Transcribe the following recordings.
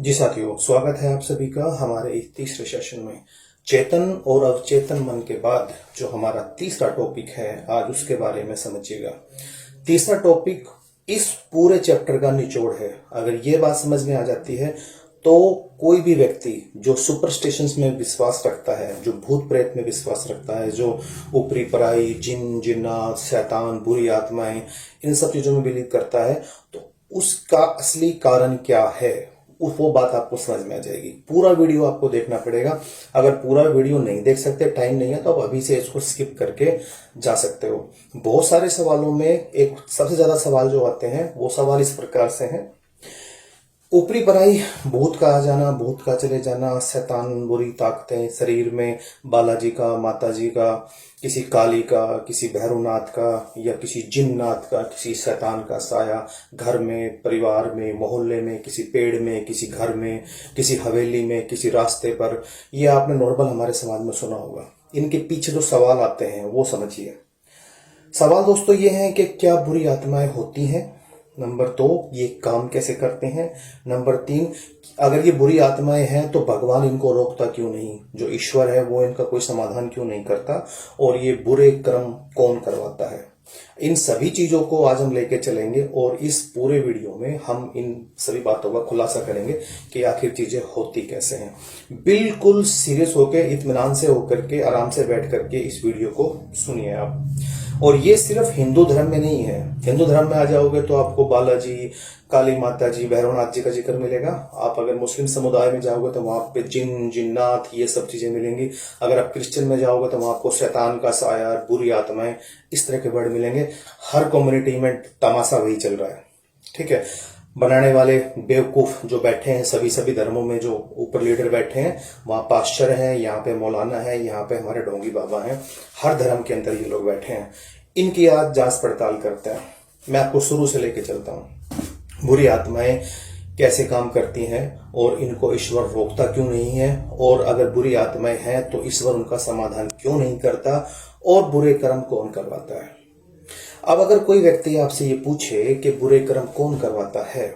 जी साथियों, स्वागत है आप सभी का हमारे इस तीसरे सेशन में। चेतन और अवचेतन मन के बाद जो हमारा तीसरा टॉपिक है, आज उसके बारे में समझिएगा। तीसरा टॉपिक इस पूरे चैप्टर का निचोड़ है। अगर ये बात समझ में आ जाती है तो कोई भी व्यक्ति जो सुपरस्टिशंस में विश्वास रखता है, जो भूत प्रेत में विश्वास रखता है, जो ऊपरी पराई, जिन जिन्नात, शैतान, बुरी आत्माएं, इन सब चीजों में बिलीव करता है, तो उसका असली कारण क्या है वो बात आपको समझ में आ जाएगी। पूरा वीडियो आपको देखना पड़ेगा। अगर पूरा वीडियो नहीं देख सकते, टाइम नहीं है, तो आप अभी से इसको स्किप करके जा सकते हो। बहुत सारे सवालों में एक सबसे ज्यादा सवाल जो आते हैं वो सवाल इस प्रकार से हैं। ऊपरी पराई, भूत का आ जाना, भूत का चले जाना, शैतान, बुरी ताकतें शरीर में, बालाजी का, माताजी का, किसी काली का, किसी भैरवनाथ का, या किसी जिन्नाथ का, किसी शैतान का साया घर में, परिवार में, मोहल्ले में, किसी पेड़ में, किसी घर में, किसी हवेली में, किसी रास्ते पर, ये आपने नॉर्मल हमारे समाज में सुना होगा। इनके पीछे जो सवाल आते हैं वो समझिए। सवाल दोस्तों ये है कि क्या बुरी आत्माएं होती हैं? नंबर 2, ये काम कैसे करते हैं? नंबर 3, अगर ये बुरी आत्माएं हैं तो भगवान इनको रोकता क्यों नहीं? जो ईश्वर है वो इनका कोई समाधान क्यों नहीं करता? और ये बुरे कर्म कौन करवाता है? इन सभी चीजों को आज हम लेके चलेंगे और इस पूरे वीडियो में हम इन सभी बातों का खुलासा करेंगे कि आखिर चीजें होती कैसे हैं। बिल्कुल सीरियस होकर, इत्मीनान से होकर के, आराम से बैठ करके इस वीडियो को सुनिए आप। और ये सिर्फ हिंदू धर्म में नहीं है। हिंदू धर्म में आ जाओगे तो आपको बालाजी, काली माता जी, भैरवनाथ जी का जिक्र मिलेगा। आप अगर मुस्लिम समुदाय में जाओगे तो वहां पे जिन जिन्नात, ये सब चीजें मिलेंगी। अगर आप क्रिश्चियन में जाओगे तो वहां आपको शैतान का साया, बुरी आत्माएं, इस तरह के वर्ड मिलेंगे। हर कम्युनिटी में तमाशा वही चल रहा है, ठीक है। बनाने वाले बेवकूफ जो बैठे हैं सभी धर्मों में, जो ऊपर लीडर बैठे हैं, वहां पास्टर हैं, यहाँ पे मौलाना है, यहाँ पे हमारे ढोंगी बाबा हैं। हर धर्म के अंदर ये लोग बैठे हैं। इनकी आज जांच पड़ताल करते हैं। मैं आपको शुरू से लेके चलता हूं। बुरी आत्माएं कैसे काम करती हैं और इनको ईश्वर रोकता क्यों नहीं है, और अगर बुरी आत्माएं हैं तो ईश्वर उनका समाधान क्यों नहीं करता, और बुरे कर्म कौन करवाता है। अब अगर कोई व्यक्ति आपसे ये पूछे कि बुरे कर्म कौन करवाता है,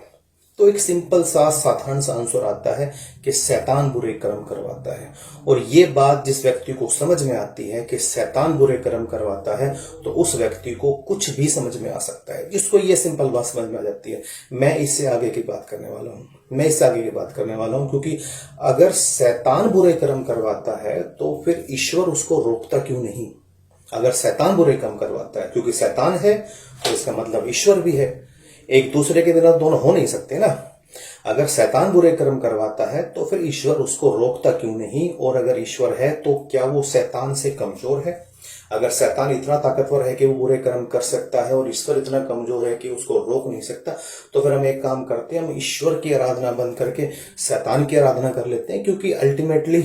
तो एक सिंपल सा साधारण सा आंसर आता है कि शैतान बुरे कर्म करवाता है। और ये बात जिस व्यक्ति को समझ में आती है कि शैतान बुरे कर्म करवाता है, तो उस व्यक्ति को कुछ भी समझ में आ सकता है। जिसको ये सिंपल बात समझ में आ जाती है। मैं इससे आगे की बात करने वाला हूं। क्योंकि अगर शैतान बुरे कर्म करवाता है तो फिर ईश्वर उसको रोकता क्यों नहीं? अगर शैतान बुरे कर्म करवाता है, क्योंकि शैतान है तो इसका मतलब ईश्वर भी है। एक दूसरे के बिना दोनों हो नहीं सकते ना। अगर शैतान बुरे कर्म करवाता है तो फिर ईश्वर उसको रोकता क्यों नहीं? और अगर ईश्वर है तो क्या वो शैतान से कमजोर है? अगर शैतान इतना ताकतवर है कि वो बुरे कर्म कर सकता है और ईश्वर इतना कमजोर है कि उसको रोक नहीं सकता, तो फिर हम एक काम करते हैं, हम ईश्वर की आराधना बंद करके शैतान की आराधना कर लेते हैं, क्योंकि अल्टीमेटली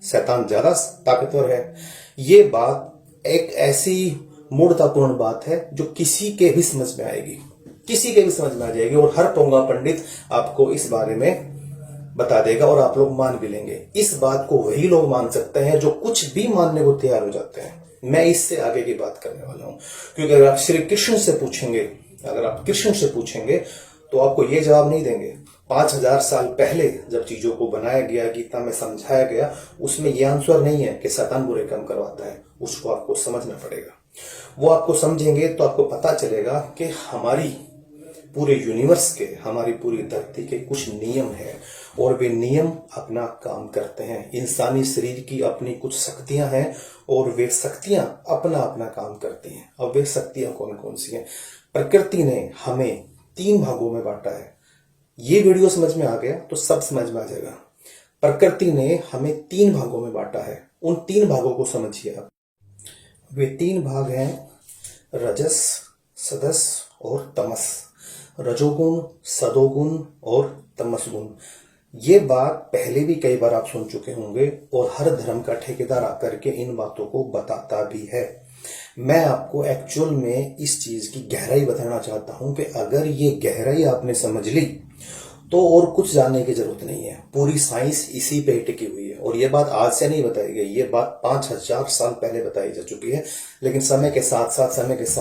शैतान ज्यादा ताकतवर है। ये बात एक ऐसी मूर्खतापूर्ण बात है जो किसी के भी समझ में आएगी, और हर पोंगा पंडित आपको इस बारे में बता देगा और आप लोग मान भी लेंगे। इस बात को वही लोग मान सकते हैं जो कुछ भी मानने को तैयार हो जाते हैं। मैं इससे आगे की बात करने वाला हूं, क्योंकि अगर आप श्री कृष्ण से पूछेंगे, तो आपको ये जवाब नहीं देंगे। 5000 साल पहले जब चीजों को बनाया गया, गीता में समझाया गया, उसमें यह आंसर नहीं है कि शैतान बुरे कर्म करवाता है। उसको आपको समझना पड़ेगा। वो आपको समझेंगे तो आपको पता चलेगा कि हमारी पूरे यूनिवर्स के, हमारी पूरी धरती के कुछ नियम हैं, और वे नियम अपना काम करते हैं। इंसानी शरीर की अपनी कुछ शक्तियां हैं और वे शक्तियां अपना अपना काम करती हैं। अब वे शक्तियां कौन कौन सी हैं? प्रकृति ने हमें 3 भागों में बांटा है। ये वीडियो समझ में आ गया तो सब समझ में आ जाएगा। प्रकृति ने हमें 3 भागों में बांटा है। उन 3 भागों को समझिए आप। वे 3 भाग हैं, रजस, सदस और तमस। रजोगुण, सदोगुण और तमस गुण। ये बात पहले भी कई बार आप सुन चुके होंगे, और हर धर्म का ठेकेदार आकर के इन बातों को बताता भी है। मैं आपको एक्चुअल में इस चीज की गहराई बताना चाहता हूं कि अगर ये गहराई आपने समझ ली तो और कुछ जानने की जरूरत नहीं है। पूरी साइंस इसी पे टिकी हुई है, और ये बात आज से नहीं बताई गई। ये बात 5000 साल पहले बताई जा चुकी है। लेकिन समय के साथ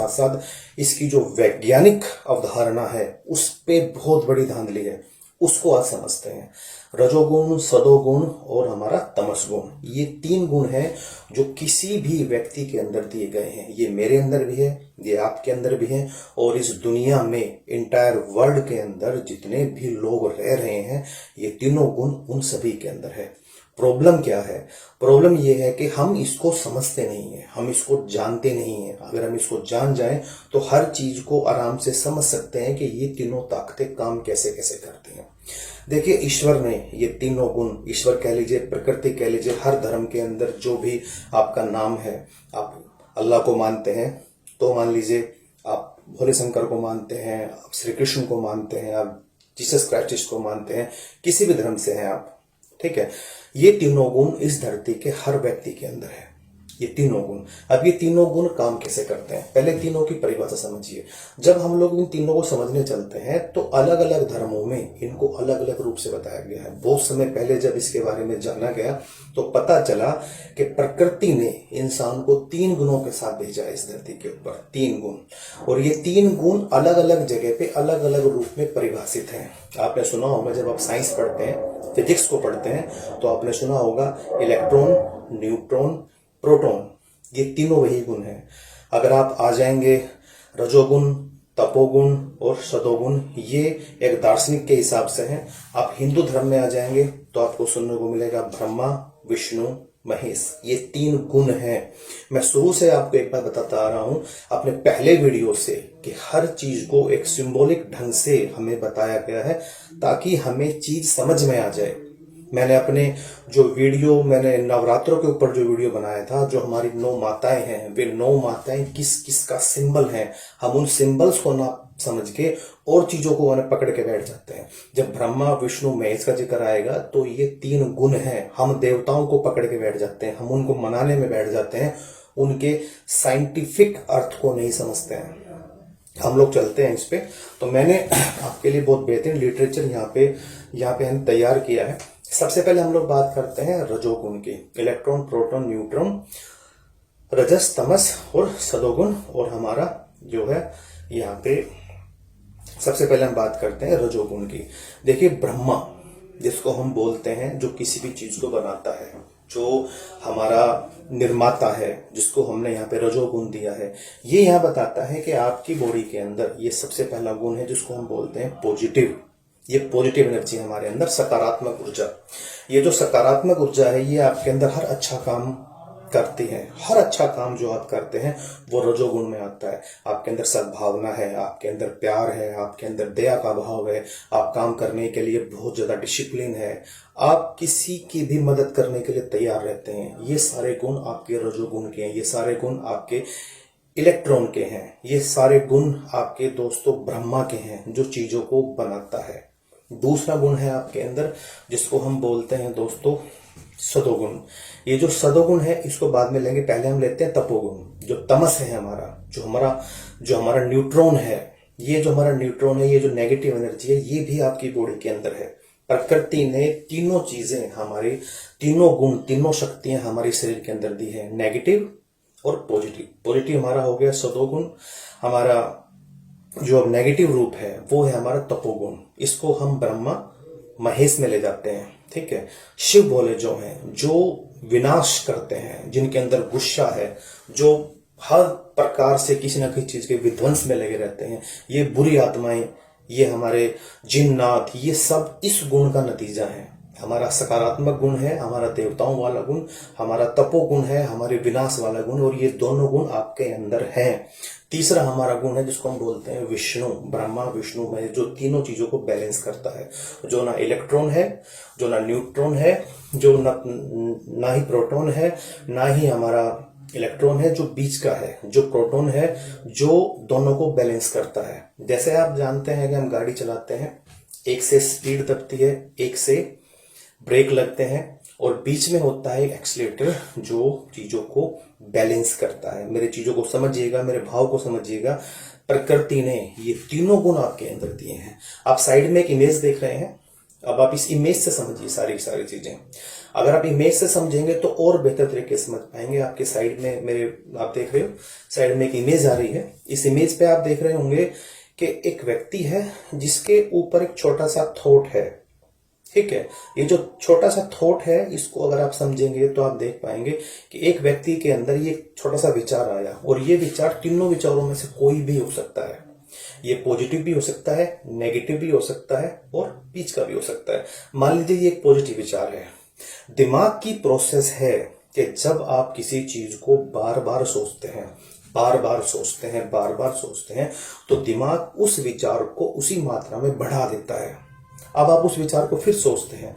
साथ इसकी जो वैज्ञानिक अवधारणा है उस पे बहुत बड़ी धांधली है। उसको आज समझते हैं। रजोगुण, सदोगुण और हमारा तमस गुण, ये 3 गुण हैं जो किसी भी व्यक्ति के अंदर दिए गए हैं। ये मेरे अंदर भी है, ये आपके अंदर भी है, और इस दुनिया में इंटायर वर्ल्ड के अंदर जितने भी लोग रह रहे हैं, ये तीनों गुण उन सभी के अंदर है। प्रॉब्लम क्या है? प्रॉब्लम ये है कि हम इसको समझते नहीं है, हम इसको जानते नहीं है। अगर हम इसको जान जाएं तो हर चीज को आराम से समझ सकते हैं कि ये तीनों ताकतें काम कैसे कैसे करती हैं। देखिए, ईश्वर ने ये तीनों गुण, ईश्वर कह लीजिए, प्रकृति कह लीजिए, हर धर्म के अंदर जो भी आपका नाम है, आप अल्लाह को मानते हैं तो मान लीजिए, आप भोले शंकर को मानते हैं, आप श्री कृष्ण को मानते हैं, आप जीसस क्राइस्ट को मानते हैं, किसी भी धर्म से हैं आप, ठीक है। ये तीनों गुण इस धरती के हर व्यक्ति के अंदर है, ये तीनों गुण। अब ये तीनों गुण काम कैसे करते हैं, पहले तीनों की परिभाषा समझिए। जब हम लोग इन तीनों को समझने चलते हैं तो अलग अलग धर्मों में इनको अलग अलग रूप से बताया गया है। बहुत समय पहले जब इसके बारे में जाना गया तो पता चला कि प्रकृति ने इंसान को 3 गुणों के साथ भेजा है इस धरती के ऊपर, 3 गुण। और ये 3 गुण अलग अलग जगह पे अलग अलग रूप में परिभाषित हैं। आपने सुना होगा, जब आप साइंस पढ़ते हैं, फिजिक्स को पढ़ते हैं, तो आपने सुना होगा इलेक्ट्रॉन, न्यूट्रॉन, प्रोटॉन, ये तीनों वही गुण हैं। अगर आप आ जाएंगे रजोगुण, तपोगुण और सदोगुण, ये एक दार्शनिक के हिसाब से हैं। आप हिंदू धर्म में आ जाएंगे तो आपको सुनने को मिलेगा ब्रह्मा, विष्णु, महेश, ये 3 गुण हैं। मैं शुरू से आपको एक बार बताता आ रहा हूं अपने पहले वीडियो से कि हर चीज को एक सिंबॉलिक ढंग से हमें बताया गया है ताकि हमें चीज समझ में आ जाए। मैंने अपने जो वीडियो, मैंने नवरात्रों के ऊपर जो वीडियो बनाया था, जो हमारी 9 माताएं हैं, वे 9 माताएं किस किस का सिंबल है, हम उन सिंबल्स को ना समझ के और चीजों को पकड़ के बैठ जाते हैं। जब ब्रह्मा, विष्णु, महेश का जिक्र आएगा तो ये 3 गुण हैं, हम देवताओं को पकड़ के बैठ जाते हैं, हम उनको मनाने में बैठ जाते हैं, उनके साइंटिफिक अर्थ को नहीं समझते हैं। हम लोग चलते हैं इस पे। तो मैंने आपके लिए बहुत बेहतरीन लिटरेचर यहाँ पे हम तैयार किया है। सबसे पहले हम लोग बात करते हैं रजोगुण की, इलेक्ट्रॉन, प्रोटॉन, न्यूट्रॉन, रजस, तमस और सदोगुण। और हमारा जो है यहाँ पे सबसे पहले हम बात करते हैं रजोगुण की। देखिए, ब्रह्मा जिसको हम बोलते हैं, जो किसी भी चीज को बनाता है, जो हमारा निर्माता है, जिसको हमने यहाँ पे रजोगुण दिया है, ये यहाँ बताता है कि आपकी बॉडी के अंदर ये सबसे पहला गुण है जिसको हम बोलते हैं पॉजिटिव। ये पॉजिटिव एनर्जी है हमारे अंदर, सकारात्मक ऊर्जा। ये जो सकारात्मक ऊर्जा है, ये आपके अंदर हर अच्छा काम करती है। हर अच्छा काम जो आप करते हैं वो रजोगुण में आता है। आपके अंदर सद्भावना है, आपके अंदर प्यार है, आपके अंदर दया का भाव है, आप काम करने के लिए बहुत ज्यादा डिसिप्लिन है, आप किसी की भी मदद करने के लिए तैयार रहते हैं। ये सारे गुण आपके रजोगुण के हैं, ये सारे गुण आपके इलेक्ट्रॉन के हैं, ये सारे गुण आपके दोस्तों ब्रह्मा के हैं, जो चीजों को बनाता है। दूसरा गुण है आपके अंदर जिसको हम बोलते हैं दोस्तों सदोगुण। ये जो सदोगुण है इसको बाद में लेंगे, पहले हम लेते हैं तपोगुण। जो तमस है हमारा, जो हमारा न्यूट्रॉन है, ये जो हमारा न्यूट्रॉन है, ये जो नेगेटिव एनर्जी है, ये भी आपकी बॉडी के अंदर है। प्रकृति ने तीनों चीजें, हमारी तीनों गुण, तीनों शक्तियां हमारे शरीर के अंदर दी है, नेगेटिव और पॉजिटिव। पॉजिटिव हमारा हो गया सदोगुण, हमारा जो अब नेगेटिव रूप है वो है हमारा तपोगुण। इसको हम ब्रह्मा, महेश में ले जाते हैं, ठीक है। शिव भोले जो हैं, जो विनाश करते हैं, जिनके अंदर गुस्सा है, जो हर प्रकार से किसी न किसी चीज के विध्वंस में लगे रहते हैं, ये बुरी आत्माएं, ये हमारे जिन्नात, ये सब इस गुण का नतीजा है। हमारा सकारात्मक गुण है हमारा देवताओं वाला गुण, हमारा तपोगुण है हमारे विनाश वाला गुण, और ये दोनों गुण आपके अंदर हैं। तीसरा हमारा गुण है जिसको हम बोलते हैं विष्णु, ब्रह्मा, विष्णु में जो तीनों चीजों को बैलेंस करता है, जो ना इलेक्ट्रॉन है, जो ना न्यूट्रॉन है, जो ना ही प्रोटॉन है, ना ही हमारा इलेक्ट्रॉन है, जो बीच का है, जो प्रोटॉन है, जो दोनों को बैलेंस करता है। जैसे आप जानते हैं कि हम गाड़ी चलाते हैं, एक से स्पीड दबती है, एक से ब्रेक लगते हैं, और बीच में होता है एक्सीलरेटर जो चीजों को बैलेंस करता है। मेरे चीजों को समझिएगा, मेरे भाव को समझिएगा। प्रकृति ने ये तीनों गुण आपके अंदर दिए हैं। आप साइड में एक इमेज देख रहे हैं, अब आप इस इमेज से समझिए सारी चीजें। अगर आप इमेज से समझेंगे तो और बेहतर तरीके से समझ पाएंगे। आपके साइड में मेरे, आप देख रहे हो साइड में एक इमेज आ रही है। इस इमेज पे आप देख रहे होंगे कि एक व्यक्ति है जिसके ऊपर एक छोटा सा थॉट है, ठीक है। ये जो छोटा सा थॉट है, इसको अगर आप समझेंगे तो आप देख पाएंगे कि एक व्यक्ति के अंदर ये छोटा सा विचार आया, और ये विचार तीनों विचारों में से कोई भी हो सकता है। ये पॉजिटिव भी हो सकता है, नेगेटिव भी हो सकता है, और बीच का भी हो सकता है। मान लीजिए ये एक पॉजिटिव विचार है। दिमाग की प्रोसेस है कि जब आप किसी चीज को बार बार सोचते हैं, बार बार सोचते हैं, बार बार सोचते हैं, तो दिमाग उस विचार को उसी मात्रा में बढ़ा देता है। अब आप उस विचार को फिर सोचते हैं,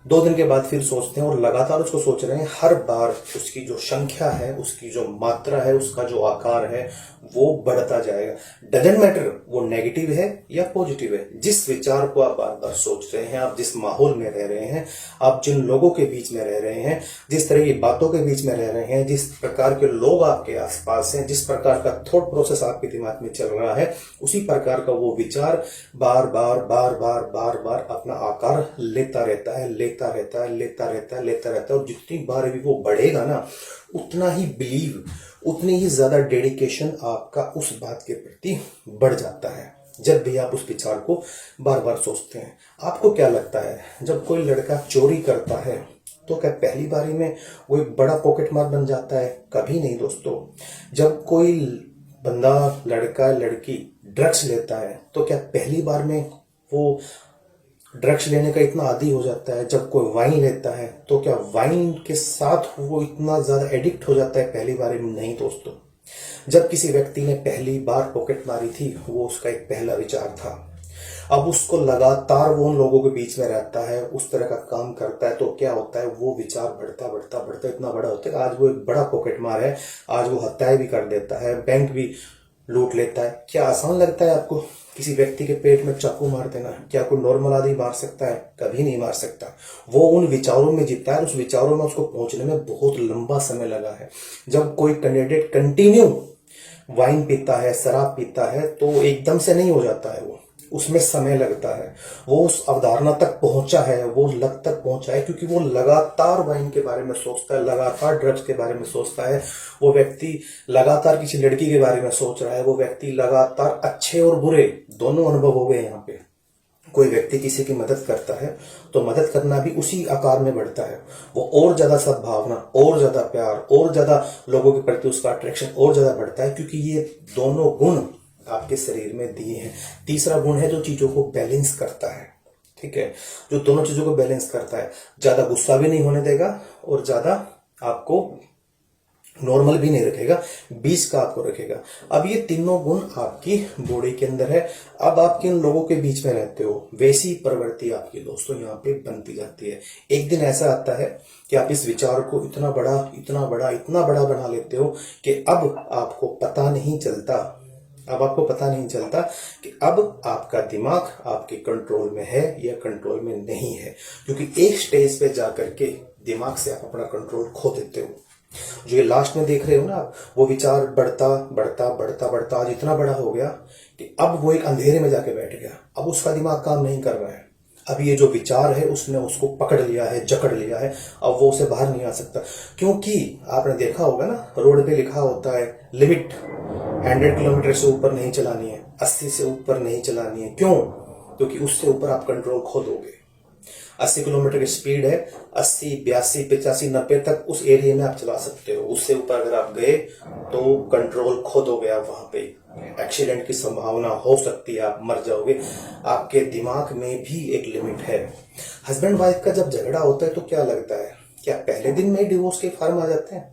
2 दिन के बाद फिर सोचते हैं, और लगातार उसको सोच रहे हैं। हर बार उसकी जो संख्या है, उसकी जो मात्रा है, उसका जो आकार है, वो बढ़ता जाएगा। डजंट मैटर वो नेगेटिव है या पॉजिटिव है। जिस विचार को आप बार बार सोच रहे हैं, आप जिस माहौल में रह रहे हैं, आप जिन लोगों के बीच में रह रहे हैं, जिस तरह की बातों के बीच में रह रहे हैं, जिस प्रकार के लोग आपके आसपास हैं, जिस प्रकार का थॉट प्रोसेस आपके दिमाग में चल रहा है, उसी प्रकार का वो विचार बार बार बार बार बार बार अपना आकार लेता रहता है, लेता रहता है, लेता रहता है, लेता रहता है। और जितनी बार भी वो बढ़ेगा ना, उतना ही बिलीव, उतनी ही ज्यादा डेडिकेशन आपका उस बात के प्रति बढ़ जाता है। जब भी आप उस विचार को बार बार सोचते हैं। आपको क्या लगता है, जब कोई लड़का चोरी करता है तो क्या पहली बारी में वो एक बड़ा पॉकेट मार बन जाता है? कभी नहीं दोस्तों। जब कोई बंदा, लड़का, लड़की ड्रग्स लेता है तो क्या पहली बार में वो ड्रग्स लेने का इतना आदी हो जाता है? जब कोई वाइन लेता है तो क्या वाइन के साथ वो इतना ज्यादा एडिक्ट हो जाता है पहली बार में? नहीं दोस्तों। जब किसी व्यक्ति ने पहली बार पॉकेट मारी थी, वो उसका एक पहला विचार था। अब उसको लगातार वो उन लोगों के बीच में रहता है, उस तरह का काम करता है, तो क्या होता है, वो विचार बढ़ता बढ़ता बढ़ता इतना बड़ा होता है कि आज वो एक बड़ा पॉकेट मार है। आज वो हत्याएं भी कर देता है, बैंक भी लूट लेता है। क्या आसान लगता है आपको किसी व्यक्ति के पेट में चाकू मार देना? क्या कोई नॉर्मल आदमी मार सकता है? कभी नहीं मार सकता। वो उन विचारों में जीता है, उस विचारों में उसको पहुंचने में बहुत लंबा समय लगा है। जब कोई कैंडिडेट कंटिन्यू वाइन पीता है, शराब पीता है, तो एकदम से नहीं हो जाता है, वो उसमें समय लगता है। वो उस अवधारणा तक पहुंचा है, वो लत तक पहुंचा है, क्योंकि वो लगातार वाइन के बारे में सोचता है, लगातार ड्रग्स के बारे में सोचता है। वो व्यक्ति लगातार किसी लड़की के बारे में सोच रहा है। वो व्यक्ति लगातार अच्छे और बुरे दोनों अनुभव हो गए यहाँ पे। कोई व्यक्ति किसी की मदद करता है तो मदद करना भी उसी आकार में बढ़ता है। वो और ज्यादा सद्भावना, और ज्यादा प्यार, और ज्यादा लोगों के प्रति उसका अट्रैक्शन और ज्यादा बढ़ता है, क्योंकि ये दोनों गुण आपके शरीर में दिए हैं। तीसरा गुण है जो चीजों को बैलेंस करता है, ठीक है, जो दोनों चीजों को बैलेंस करता है। ज्यादा गुस्सा भी नहीं होने देगा और ज्यादा आपको नॉर्मल भी नहीं रखेगा, बीच का आपको रखेगा। अब ये तीनों गुण आपकी बॉडी के अंदर है। अब आप किन लोगों के बीच में रहते हो, वैसी प्रवृत्ति आपकी दोस्तों यहाँ पे बनती जाती है। एक दिन ऐसा आता है कि आप इस विचार को इतना बड़ा, इतना बड़ा, इतना बड़ा बना लेते हो कि अब आपको पता नहीं चलता, अब आपको पता नहीं चलता कि अब आपका दिमाग आपके कंट्रोल में है या कंट्रोल में नहीं है। क्योंकि एक स्टेज पे जाकर के दिमाग से आप अपना कंट्रोल खो देते हो। जो ये लास्ट में देख रहे हो ना आप, वो विचार बढ़ता बढ़ता बढ़ता बढ़ता आज इतना बड़ा हो गया कि अब वो एक अंधेरे में जाके बैठ गया। अब उसका दिमाग काम नहीं कर रहा है। अब ये जो विचार है उसने उसको पकड़ लिया है, जकड़ लिया है। अब वो उसे बाहर नहीं आ सकता। क्योंकि आपने देखा होगा ना, रोड पे लिखा होता है लिमिट 100 किलोमीटर से ऊपर नहीं चलानी है, 80 से ऊपर नहीं चलानी है। क्यों? क्योंकि उससे ऊपर आप कंट्रोल खो दोगे। 80 किलोमीटर की स्पीड है, 80, 82, 85, 90 तक उस एरिया में आप चला सकते हो। उससे ऊपर अगर आप गए तो कंट्रोल खो दोगे। आप वहां पे एक्सीडेंट की संभावना हो सकती है, आप मर जाओगे। आपके दिमाग में भी एक लिमिट है। हस्बैंड वाइफ का जब झगड़ा होता है तो क्या लगता है, क्या पहले दिन में डिवोर्स के फॉर्म आ जाते हैं?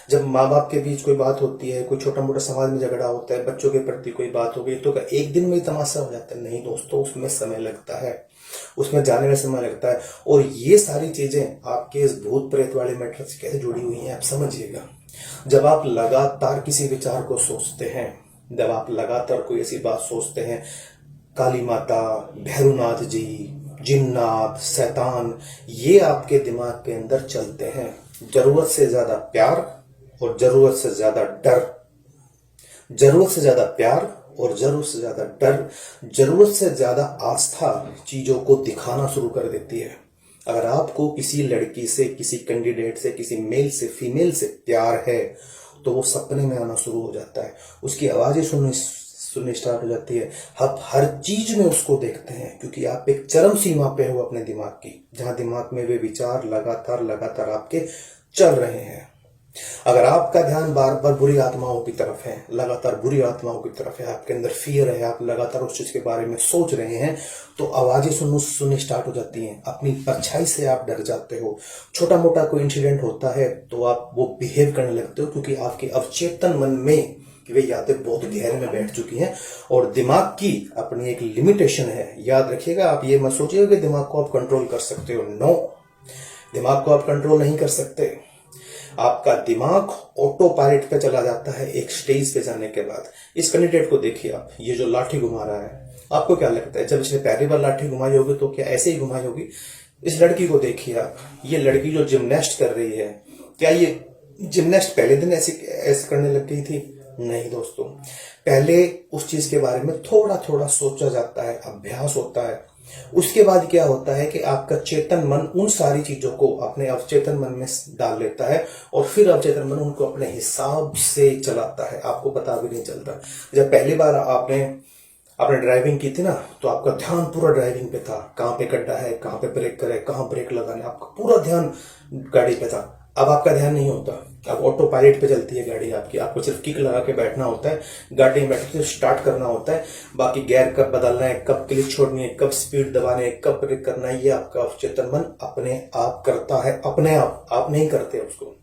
जब माँ बाप के बीच कोई बात होती है, कोई छोटा मोटा समाज में झगड़ा होता है, बच्चों के प्रति कोई बात हो गई, तो क्या एक दिन में ही तमाशा हो जाता है? नहीं दोस्तों, उसमें समय लगता है, उसमें जाने में समय लगता है। और ये सारी चीजें आपके इस भूत प्रेत वाले मैटर से कैसे जुड़ी हुई हैं आप समझिएगा। जब आप लगातार किसी विचार को सोचते हैं, जब आप लगातार कोई ऐसी बात सोचते हैं, काली माता, भैरूनाथ जी, जिन्नात, शैतान, ये आपके दिमाग के अंदर चलते हैं। जरूरत से ज्यादा प्यार और जरूरत से ज्यादा डर, जरूरत से ज्यादा प्यार और जरूरत से ज्यादा डर, जरूरत से ज्यादा आस्था चीजों को दिखाना शुरू कर देती है। अगर आपको किसी लड़की से, किसी कैंडिडेट से, किसी मेल से, फीमेल से प्यार है तो वो सपने में आना शुरू हो जाता है। उसकी आवाजें सुननी स्टार्ट हो जाती है। आप हर चीज में उसको देखते हैं क्योंकि आप एक चरम सीमा पे हो अपने दिमाग की, जहां दिमाग में वे विचार लगातार लगातार आपके चल रहे हैं। अगर आपका ध्यान बार बार बुरी आत्माओं की तरफ है, लगातार बुरी आत्माओं की तरफ है, आपके अंदर फियर है, आप लगातार उस चीज के बारे में सोच रहे हैं, तो आवाजें सुननी स्टार्ट हो जाती हैं। अपनी परछाई से आप डर जाते हो। छोटा मोटा कोई इंसिडेंट होता है तो आप वो बिहेव करने लगते हो क्योंकि आपके अवचेतन मन में वे यादें बहुत गहरे में बैठ चुकी हैं और दिमाग की अपनी एक लिमिटेशन है। याद रखिएगा, आप ये मत सोचिएगा कि दिमाग को आप कंट्रोल कर सकते हो। नो, दिमाग को आप कंट्रोल नहीं कर सकते। आपका दिमाग ऑटो पायलट पे चला जाता है एक स्टेज पे जाने के बाद। इस कैंडिडेट को देखिए आप, ये जो लाठी घुमा रहा है, आपको क्या लगता है जब इसने पहली बार लाठी घुमाई होगी तो क्या ऐसे ही घुमाई होगी? इस लड़की को देखिए आप, ये लड़की जो जिमनास्ट कर रही है, क्या ये जिमनास्ट पहले दिन ऐसे करने लग गई थी? नहीं दोस्तों, पहले उस चीज के बारे में थोड़ा थोड़ा सोचा जाता है, अभ्यास होता है। उसके बाद क्या होता है कि आपका चेतन मन उन सारी चीजों को अपने अवचेतन मन में डाल लेता है और फिर अवचेतन मन उनको अपने हिसाब से चलाता है, आपको पता भी नहीं चलता। जब पहली बार आपने ड्राइविंग की थी ना, तो आपका ध्यान पूरा ड्राइविंग पे था। कहां पे गड्ढा है, कहां पे ब्रेक करे, कहां ब्रेक लगाने, आपका पूरा ध्यान गाड़ी पे था। अब आपका ध्यान नहीं होता, अब ऑटो पायलट पे चलती है गाड़ी आपकी। आपको सिर्फ किक लगा के बैठना होता है, गाड़ी में बैठ के स्टार्ट करना होता है। बाकी गियर कब बदलना है, कब क्लिच छोड़नी है, कब स्पीड दबाना है, कब ब्रेक करना है, ये आपका अवचेतन मन अपने आप करता है। अपने आप नहीं करते उसको।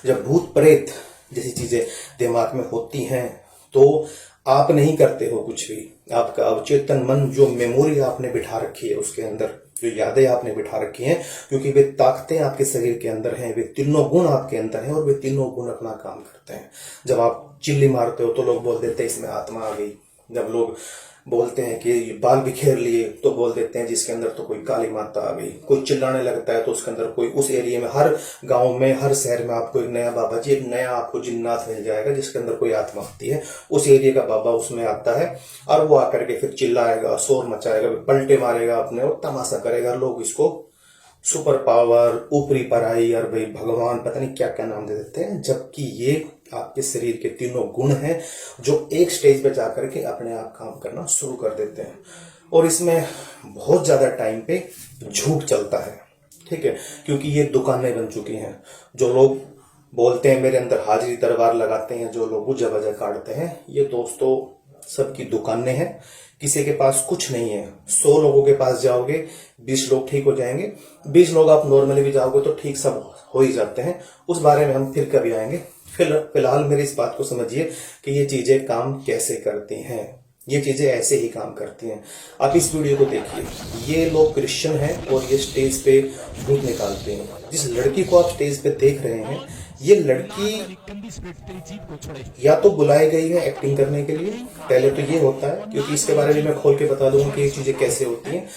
जब भूत प्रेत जैसी चीजें दिमाग में होती हैं तो आप नहीं करते हो कुछ भी। आपका अवचेतन मन, जो मेमोरी आपने बिठा रखी है उसके अंदर, जो यादें आपने बिठा रखी हैं, क्योंकि वे ताकतें आपके शरीर के अंदर हैं, वे तीनों गुण आपके अंदर हैं और वे तीनों गुण अपना काम करते हैं। जब आप चिल्ली मारते हो तो लोग बोल देते हैं इसमें आत्मा आ गई। जब लोग बोलते हैं कि बाल बिखेर लिए तो बोल देते हैं जिसके अंदर तो कोई काली माता आ गई। कोई चिल्लाने लगता है तो उसके अंदर कोई, उस एरिया में, हर गांव में, हर शहर में आपको एक नया बाबा जी, एक नया आपको जिन्नात मिल जाएगा जिसके अंदर कोई आत्मा आती है। उस एरिया का बाबा उसमें आता है और वो आकर के फिर चिल्लाएगा, शोर मचाएगा, पलटे मारेगा अपने और तमाशा करेगा। लोग इसको सुपर पावर, ऊपरी पराई और भाई भगवान, पता नहीं क्या क्या नाम दे देते हैं, जबकि ये आपके शरीर के तीनों गुण हैं जो एक स्टेज पे जाकर के अपने आप काम करना शुरू कर देते हैं। और इसमें बहुत ज्यादा टाइम पे झूठ चलता है, ठीक है, क्योंकि ये दुकानें बन चुकी हैं। जो लोग बोलते हैं मेरे अंदर हाजिरी दरबार लगाते हैं, जो लोग बुझा बजा काटते हैं, ये दोस्तों सबकी दुकानें हैं। किसी के पास कुछ नहीं है। 100 लोगों के पास जाओगे, 20 लोग ठीक हो जाएंगे। 20 लोग आप नॉर्मली भी जाओगे तो ठीक सब हो ही जाते हैं। उस बारे में हम फिर कभी आएंगे। फिलहाल मेरी इस बात को समझिए कि ये चीजें काम कैसे करती हैं। ये चीजें ऐसे ही काम करती हैं। आप इस वीडियो को देखिए, ये लोग क्रिश्चियन हैं और ये स्टेज पे भूत निकालते हैं। जिस लड़की को आप स्टेज पे देख रहे हैं, ये लड़की या तो बुलाई गई है एक्टिंग करने के लिए, पहले तो ये होता है, क्योंकि इसके बारे में मैं खोल के बता दूंगा कि ये चीजें कैसे होती हैं।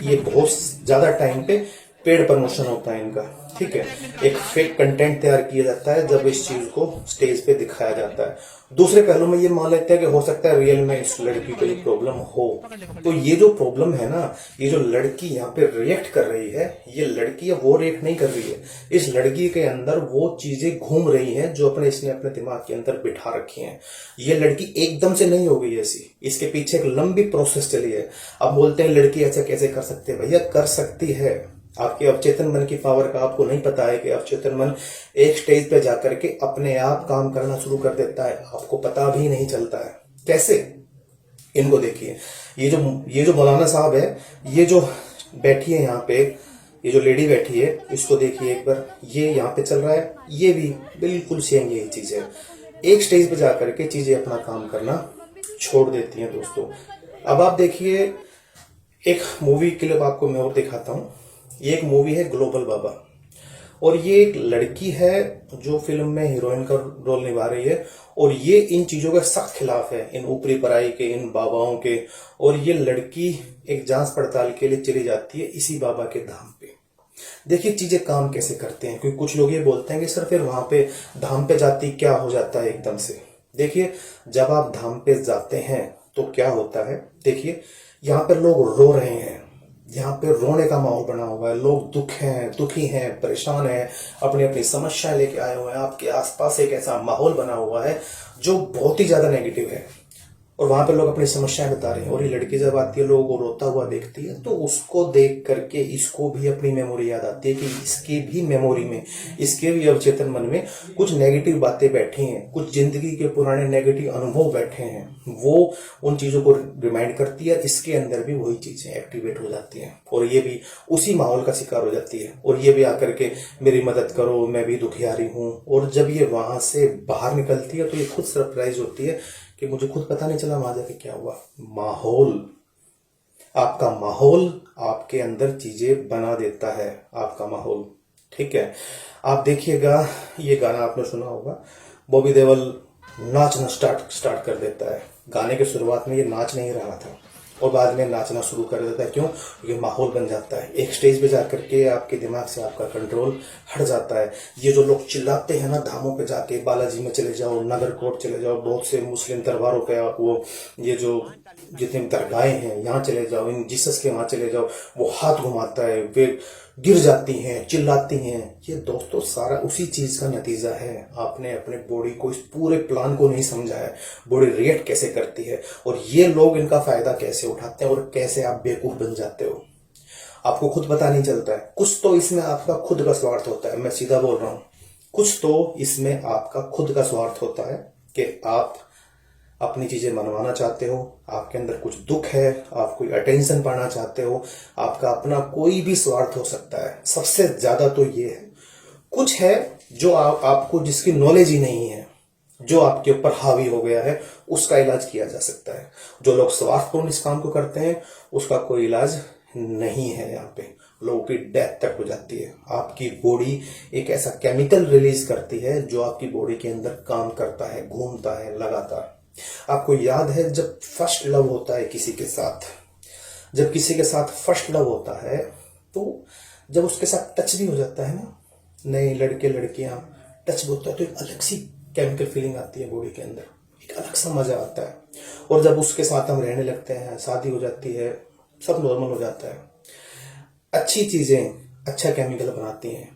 ये बहुत ज्यादा टाइम पे पेड प्रमोशन होता है इनका, ठीक है। एक फेक कंटेंट तैयार किया जाता है जब इस चीज को स्टेज पे दिखाया जाता है। दूसरे पहलू में ये मान लेते हैं कि हो सकता है रियल में इस लड़की को ये प्रॉब्लम हो। तो ये जो प्रॉब्लम है ना, ये जो लड़की यहाँ पे रिएक्ट कर रही है, ये लड़की वो रिएक्ट नहीं कर रही है। इस लड़की के अंदर वो चीजें घूम रही हैं जो इसने अपने दिमाग के अंदर बिठा रखी हैं। ये लड़की एकदम से नहीं हो गई ऐसी, इसके पीछे एक लंबी प्रोसेस चली है। अब बोलते हैं लड़की ऐसा कैसे कर सकती है? भैया कर सकती है। आपके अवचेतन मन की पावर का आपको नहीं पता है कि अवचेतन मन एक स्टेज पे जाकर के अपने आप काम करना शुरू कर देता है, आपको पता भी नहीं चलता है। कैसे? इनको देखिए, ये जो मौलाना साहब है, ये जो बैठी है यहाँ पे, ये जो लेडी बैठी है, इसको देखिए एक बार, ये यहाँ पे चल रहा है, ये भी बिल्कुल सेम यही चीज है। एक स्टेज पे जाकर के चीजें अपना काम करना छोड़ देती हैं दोस्तों। अब आप देखिए, एक मूवी क्लिप आपको मैं और दिखाता हूं। ये एक मूवी है ग्लोबल बाबा, और ये एक लड़की है जो फिल्म में हीरोइन का रोल निभा रही है, और ये इन चीजों के सख्त खिलाफ है, इन ऊपरी पराई के, इन बाबाओं के। और ये लड़की एक जांच पड़ताल के लिए चली जाती है इसी बाबा के धाम पे। देखिए चीजें काम कैसे करते हैं, क्योंकि कुछ लोग ये बोलते हैं कि सर फिर वहां पे धाम पे जाती क्या हो जाता है एकदम से। देखिए जब आप धाम पे जाते हैं तो क्या होता है, देखिए यहाँ पे लोग रो रहे हैं, यहाँ पे रोने का माहौल बना हुआ है। लोग दुखी हैं, परेशान हैं, अपनी अपनी समस्याएं लेके आए हुए हैं। आपके आसपास एक ऐसा माहौल बना हुआ है जो बहुत ही ज्यादा नेगेटिव है। और वहां पे लोग अपनी समस्याएं बता रहे हैं, और ये लड़की जब आती है लोगों को रोता हुआ देखती है, तो उसको देख करके इसको भी अपनी मेमोरी याद आती है कि इसकी भी मेमोरी में, इसके भी अवचेतन मन में कुछ नेगेटिव बातें बैठी हैं, कुछ जिंदगी के पुराने नेगेटिव अनुभव बैठे हैं, वो उन चीजों को रिमाइंड करती है। इसके अंदर भी वही चीजें एक्टिवेट हो जाती हैं और ये भी उसी माहौल का शिकार हो जाती है, और ये भी आकर के मेरी मदद करो, मैं भी दुखियारी हूं। और जब ये वहां से बाहर निकलती है तो ये खुद सरप्राइज होती है कि मुझे खुद पता नहीं चला वहां जाके क्या हुआ। माहौल, आपका माहौल आपके अंदर चीजें बना देता है, आपका माहौल। ठीक है, आप देखिएगा, ये गाना आपने सुना होगा, बॉबी देओल नाचना स्टार्ट कर देता है। गाने के शुरुआत में ये नाच नहीं रहा था और बाद में नाचना शुरू कर देता है। क्यों? क्योंकि माहौल बन जाता है। एक स्टेज पे जाकर के आपके दिमाग से आपका कंट्रोल हट जाता है। ये जो लोग चिल्लाते हैं ना धामों पे जाके, बालाजी में चले जाओ, नगरकोट चले जाओ, बहुत से मुस्लिम दरबारों पे वो ये जो जितने दरगाहें हैं यहाँ चले जाओ, इन जीसस के वहां चले जाओ, वो हाथ घुमाता है, वे गिर जाती हैं, चिल्लाती हैं। ये दोस्तों सारा उसी चीज का नतीजा है। आपने अपने बॉडी को, इस पूरे प्लान को नहीं समझा है, बॉडी रिएक्ट कैसे करती है और ये लोग इनका फायदा कैसे उठाते हैं और कैसे आप बेवकूफ बन जाते हो, आपको खुद पता नहीं चलता है। कुछ तो इसमें आपका खुद का स्वार्थ होता है, मैं सीधा बोल रहा हूं, कुछ तो इसमें आपका खुद का स्वार्थ होता है कि आप अपनी चीजें मनवाना चाहते हो, आपके अंदर कुछ दुख है, आप कोई अटेंशन पाना चाहते हो, आपका अपना कोई भी स्वार्थ हो सकता है। सबसे ज्यादा तो ये है, कुछ है जो आपको जिसकी नॉलेज ही नहीं है, जो आपके ऊपर हावी हो गया है, उसका इलाज किया जा सकता है। जो लोग स्वार्थपूर्ण इस काम को करते हैं उसका कोई इलाज नहीं है। यहाँ पे लोगों की डेथ तक हो जाती है। आपकी बॉडी एक ऐसा केमिकल रिलीज करती है जो आपकी बॉडी के अंदर काम करता है, घूमता है लगातार। आपको याद है जब फर्स्ट लव होता है किसी के साथ, जब किसी के साथ फर्स्ट लव होता है तो जब उसके साथ टच भी हो जाता है ना, नए लड़के लड़कियां टच भी होता है तो एक अलग सी केमिकल फीलिंग आती है बॉडी के अंदर, एक अलग सा मजा आता है। और जब उसके साथ हम रहने लगते हैं, शादी हो जाती है, सब नॉर्मल हो जाता है, अच्छी चीजें अच्छा केमिकल बनाती हैं।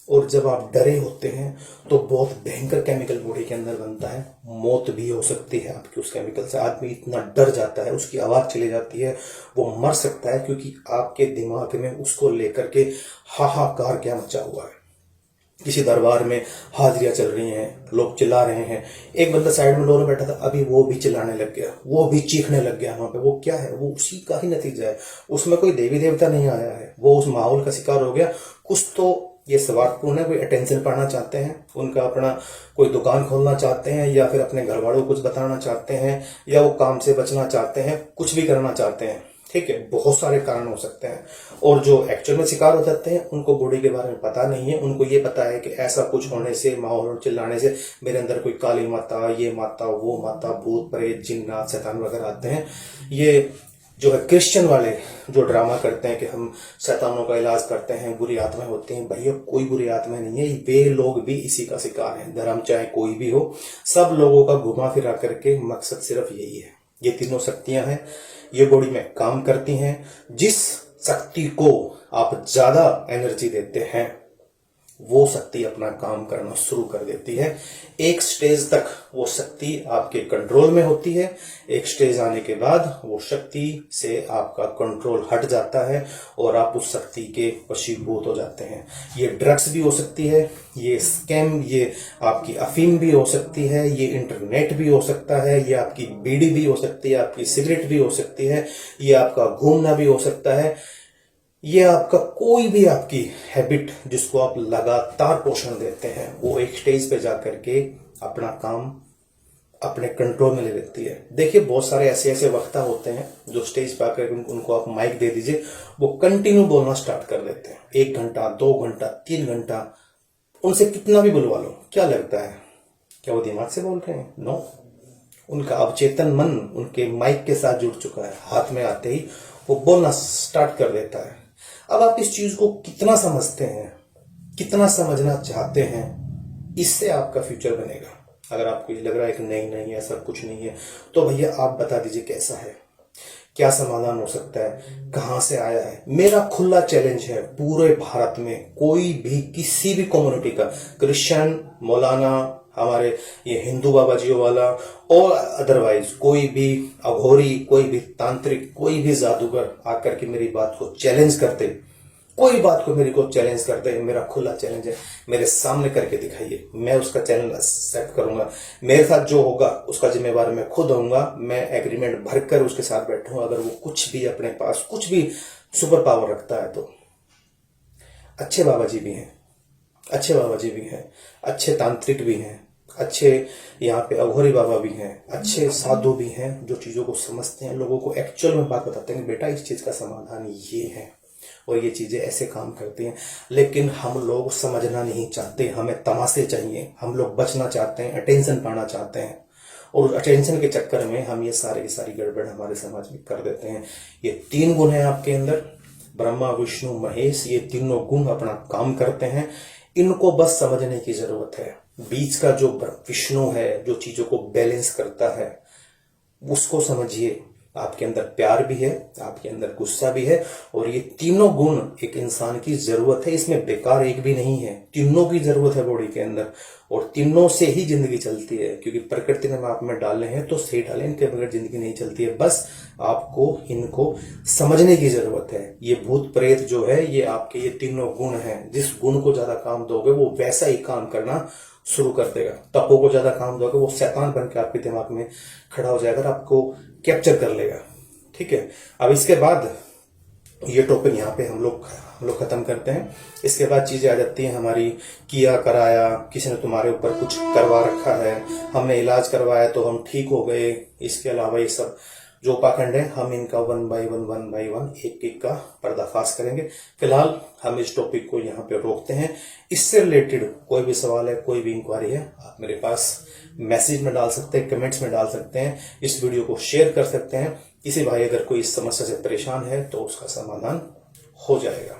और जब आप डरे होते हैं तो बहुत भयंकर केमिकल बॉडी के अंदर बनता है, मौत भी हो सकती है आपकी उस केमिकल से। आदमी इतना डर जाता है, उसकी आवाज चली जाती है, वो मर सकता है, क्योंकि आपके दिमाग में उसको लेकर के हाहाकार क्या मचा हुआ है। किसी दरबार में हाजिरियां चल रही हैं, लोग चिल्ला रहे हैं, एक बंदा साइड में डोर में बैठा था, अभी वो भी चिल्लाने लग गया, वो भी चीखने लग गया वहां पे। वो क्या है? वो उसी का ही नतीजा है। उसमें कोई देवी देवता नहीं आया है, वो उस माहौल का शिकार हो गया। कुछ तो ये स्वार्थपूर्ण है, कोई अटेंशन पाना चाहते हैं, उनका अपना कोई दुकान खोलना चाहते हैं, या फिर अपने घर वालों को कुछ बताना चाहते हैं, या वो काम से बचना चाहते हैं, कुछ भी करना चाहते हैं। ठीक है, बहुत सारे कारण हो सकते हैं। और जो एक्चुअल में शिकार हो जाते हैं उनको बॉडी के बारे में पता नहीं है। उनको ये पता है कि ऐसा कुछ होने से, माहौल चिल्लाने से मेरे अंदर कोई काली माता, ये माता, वो माता, भूत प्रेत जिन्नात शैतान वगैरह आते हैं। ये जो है क्रिश्चियन वाले जो ड्रामा करते हैं कि हम शैतानों का इलाज करते हैं, बुरी आत्माएं होती हैं, भैया कोई बुरी आत्मा नहीं है, वे लोग भी इसी का शिकार हैं। धर्म चाहे कोई भी हो, सब लोगों का घुमा फिरा करके मकसद सिर्फ यही है। ये तीनों शक्तियां हैं, ये बॉडी में काम करती हैं। जिस शक्ति को आप ज्यादा एनर्जी देते हैं वो शक्ति अपना काम करना शुरू कर देती है। एक स्टेज तक वो शक्ति आपके कंट्रोल में होती है, एक स्टेज आने के बाद वो शक्ति से आपका कंट्रोल हट जाता है और आप उस शक्ति के वशीभूत हो जाते हैं। ये ड्रग्स भी हो सकती है, ये स्कैम, ये आपकी अफीम भी हो सकती है, ये इंटरनेट भी हो सकता है, ये आपकी बीड़ी भी हो सकती है, आपकी सिगरेट भी हो सकती है, ये आपका घूमना भी हो सकता है, ये आपका कोई भी आपकी हैबिट जिसको आप लगातार पोषण देते हैं, वो एक स्टेज पे जाकर के अपना काम अपने कंट्रोल में ले लेती है। देखिए बहुत सारे ऐसे ऐसे वक्ता होते हैं जो स्टेज पे आकर उनको आप माइक दे दीजिए, वो कंटिन्यू बोलना स्टार्ट कर देते हैं। 1 घंटा, 2 घंटा, 3 घंटा, उनसे कितना भी बुलवा लो, क्या लगता है क्या वो दिमाग से बोल रहे हैं? नो, उनका अवचेतन मन उनके माइक के साथ जुड़ चुका है। हाथ में आते ही वो बोलना स्टार्ट कर देता है। अब आप इस चीज को कितना समझते हैं, कितना समझना चाहते हैं, इससे आपका फ्यूचर बनेगा। अगर आपको ये लग रहा है कि नहीं नहीं ऐसा कुछ नहीं है, तो भैया आप बता दीजिए कैसा है, क्या समाधान हो सकता है, कहां से आया है। मेरा खुला चैलेंज है पूरे भारत में कोई भी किसी भी कम्युनिटी का, क्रिश्चियन, मौलाना, हमारे ये हिंदू बाबा जियों वाला और अदरवाइज कोई भी अघोरी, कोई भी तांत्रिक, कोई भी जादूगर आकर के मेरी बात को चैलेंज करते, कोई बात को मेरी को चैलेंज करते, मेरा खुला चैलेंज है, मेरे सामने करके दिखाइए, मैं उसका चैलेंज एक्सेप्ट करूंगा। मेरे साथ जो होगा उसका जिम्मेवार मैं खुद होऊंगा। मैं एग्रीमेंट भरकर उसके साथ बैठूंगा। अगर वो कुछ भी अपने पास कुछ भी सुपर पावर रखता है तो अच्छे बाबा जी भी हैं, अच्छे बाबा जी भी हैं, अच्छे तांत्रिक भी हैं, अच्छे यहाँ पे अघोरी बाबा भी हैं, अच्छे साधु भी हैं जो चीजों को समझते हैं, लोगों को एक्चुअल में बात बताते हैं, बेटा इस चीज का समाधान ये है और ये चीजें ऐसे काम करती हैं। लेकिन हम लोग समझना नहीं चाहते, हमें तमाशे चाहिए, हम लोग बचना चाहते हैं, अटेंशन पाना चाहते हैं और अटेंशन के चक्कर में हम ये सारी की सारी गड़बड़ हमारे समाज में कर देते हैं। ये 3 गुण है आपके अंदर, ब्रह्मा विष्णु महेश, ये तीनों गुण अपना काम करते हैं। इनको बस समझने की जरूरत है। बीच का जो विष्णु है, जो चीजों को बैलेंस करता है, उसको समझिए। आपके अंदर प्यार भी है, आपके अंदर गुस्सा भी है और ये तीनों गुण एक इंसान की जरूरत है। इसमें बेकार एक भी नहीं है, तीनों की जरूरत है बॉडी के अंदर और तीनों से ही जिंदगी चलती है। क्योंकि प्रकृति ने आप में डाले हैं तो सही डाले, इनके बगैर जिंदगी नहीं चलती है। बस आपको इनको समझने की जरूरत है। ये भूत प्रेत जो है ये आपके ये तीनों गुण हैं। जिस गुण को ज्यादा काम दोगे वो वैसा ही काम करना शुरू कर देगा। तपो को ज्यादा काम दोगे वो शैतान बन के आपके दिमाग में खड़ा हो जाएगा, आपको कैप्चर कर लेगा। ठीक है, अब इसके बाद ये टॉपिक यहाँ पे हम लोग खत्म करते हैं। इसके बाद चीजें आ जाती हैं हमारी, किया कराया, किसी ने तुम्हारे ऊपर कुछ करवा रखा है, हमने इलाज करवाया तो हम ठीक हो गए। इसके अलावा ये सब जो पाखंड है हम इनका वन बाय वन एक एक का पर्दाफाश करेंगे। फिलहाल हम इस टॉपिक को यहाँ पे रोकते हैं। इससे रिलेटेड कोई भी सवाल है, कोई भी इंक्वायरी है, आप मेरे पास मैसेज में डाल सकते हैं, कमेंट्स में डाल सकते हैं, इस वीडियो को शेयर कर सकते हैं। किसी भाई अगर कोई इस समस्या से परेशान है तो उसका समाधान हो जाएगा।